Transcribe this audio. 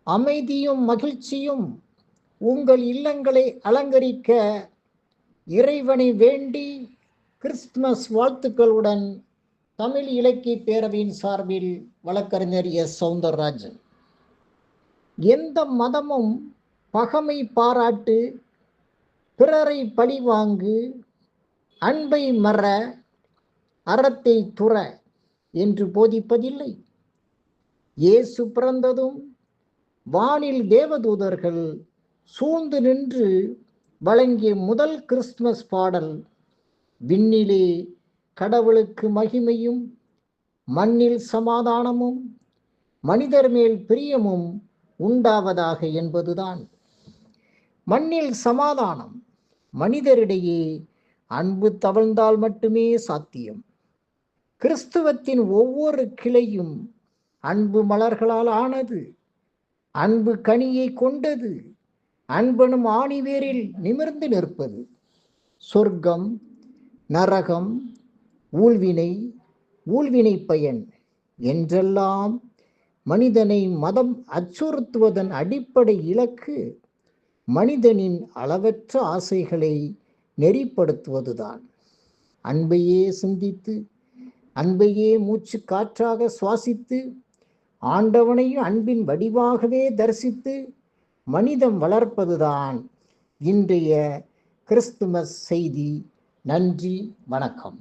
அமைதியும் மகிழ்ச்சியும் உங்கள் இல்லங்களை அலங்கரிக்க இறைவனை வேண்டி கிறிஸ்துமஸ் வாழ்த்துக்களுடன் தமிழ் இலக்கிய பேரவையின் சார்பில் வழக்கறிஞர் எஸ். சௌந்தரராஜன். எந்த மதமும் பகைமை பாராட்டு, பிறரை பழிவாங்கு, அன்பை மற, அறத்தை துற என்று போதிப்பதில்லை. இயேசு பிறந்ததும் வானில் தேவதூதர்கள் சூழ்ந்து நின்று வழங்கிய முதல் கிறிஸ்துமஸ் பாடல், விண்ணிலே கடவுளுக்கு மகிமையும் மண்ணில் சமாதானமும் மனிதர் மேல் பிரியமும் உண்டாவதாக என்பதுதான். மண்ணில் சமாதானம் மனிதரிடையே அன்பு தவழ்ந்தால் மட்டுமே சாத்தியம். கிறிஸ்துவத்தின் ஒவ்வொரு கிளையும் அன்பு மலர்களால் ஆனது, அன்பு கனியை கொண்டது, அன்பனும் ஆணிவேரில் நிமிர்ந்து நிற்பது. சொர்க்கம், நரகம், ஊழ்வினை, ஊழ்வினை பயன் என்றெல்லாம் மனிதனை மதம் அச்சுறுத்துவதன் அடிப்படை இலக்கு மனிதனின் அளவற்ற ஆசைகளை நெறிப்படுத்துவதுதான். அன்பையே சிந்தித்து, அன்பையே மூச்சு காற்றாக சுவாசித்து, ஆண்டவனையும் அன்பின் வடிவாகவே தரிசித்து மனிதம் வளர்ப்பதுதான் இன்றைய கிறிஸ்துமஸ் செய்தி. நன்றி, வணக்கம்.